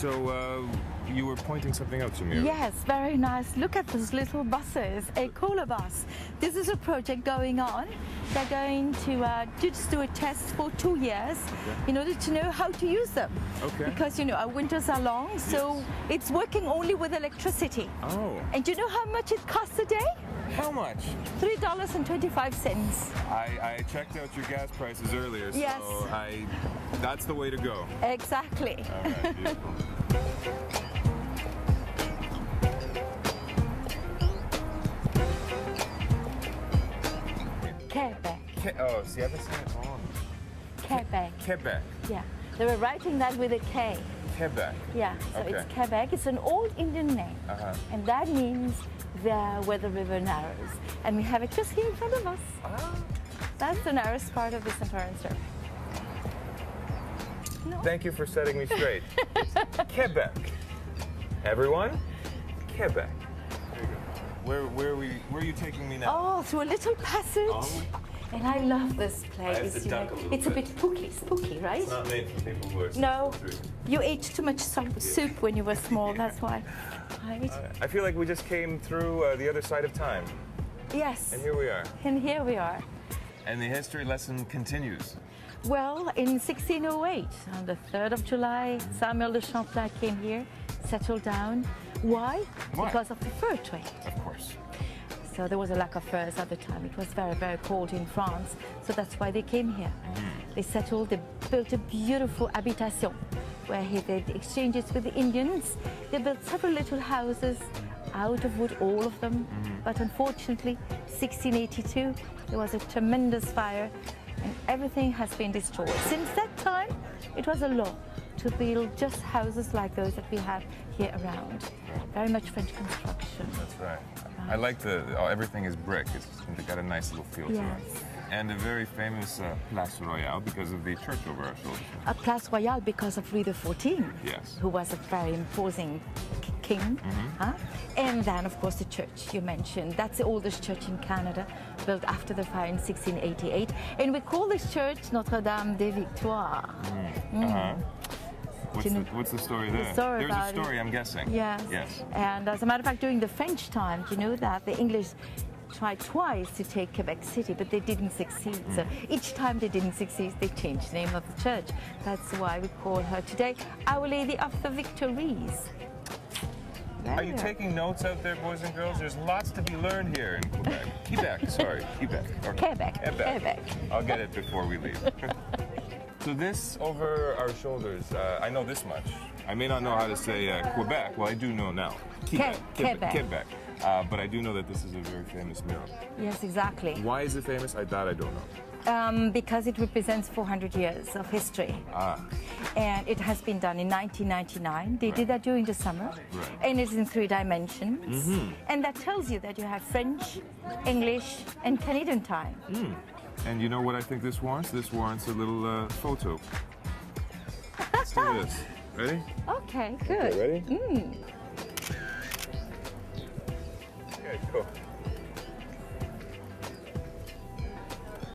So you were pointing something out to me. Yes, very nice. Look at those little buses, a cooler bus. This is a project going on. They're going to just do a test for 2 years in order to know how to use them. Okay. Because, you know, our winters are long, so it's working only with electricity. Oh. And do you know how much it costs a day? How much? $3.25. I checked out your gas prices earlier, so Yes. that's the way to go. Exactly. All right, beautiful. Quebec. Oh, see, I've been saying it wrong. Quebec. Quebec. Yeah. They were writing that with a K. Quebec. Yeah, so Okay. it's Quebec. It's an old Indian name. And that means there where the river narrows. And we have it just here in front of us. That's the narrowest part of the St. Lawrence River. No. Thank you for setting me straight. It's Quebec. Everyone, Quebec. There you go. Where are you taking me now? Oh, through a little passage. Oh. And I love this place. I have to you duck know. a little It's a bit. bit spooky, right? It's not made for people who are No, 63. you ate too much soup when you were small, that's why. Right? I feel like we just came through the other side of time, Yes, and here we are. and here we are. And the history lesson continues. Well, in 1608, on the 3rd of July, Samuel de Champlain came here, settled down. Why? Why? Because of the fur trade. Of course. So there was a lack of furs at the time. It was very, very cold in France. So that's why they came here. They settled, they built a beautiful habitation where he did exchanges with the Indians. They built several little houses out of wood, all of them. But unfortunately, 1682, there was a tremendous fire and everything has been destroyed. Since that time, it was a law to build just houses like those that we have here around. Very much French construction. That's right. I like everything is brick. It's got a nice little feel to Yes. it. And a very famous Place Royale because of the church over our shoulders. A Place Royale because of Louis XIV, Yes. who was a very imposing king. And then, of course, the church you mentioned. That's the oldest church in Canada, built after the fire in 1688. And we call this church Notre-Dame des Victoires. What's the story there? story There's about a story, it. I'm guessing. Yes. Yes. And as a matter of fact, during the French time, do you know that the English tried twice to take Quebec City, but they didn't succeed. So each time they didn't succeed, they changed the name of the church. That's why we call her today Our Lady of the Victories. Are you taking notes out there, boys and girls? There's lots to be learned here in Quebec. Quebec, sorry, Quebec. Or Quebec. Quebec. I'll get it before we leave. So this over our shoulders, I know this much. I may not know how to say Quebec. Well, I do know now. Quebec. But I do know that this is a very famous mural. Yes, exactly. Why is it famous? That I don't know. Because it represents 400 years of history. And it has been done in 1999. They did that during the summer. And it's in 3 dimensions. And that tells you that you have French, English, and Canadian time. And you know what I think this warrants? This warrants a little photo. Let's do this. Ready? Okay, good. Okay, ready? Okay, cool.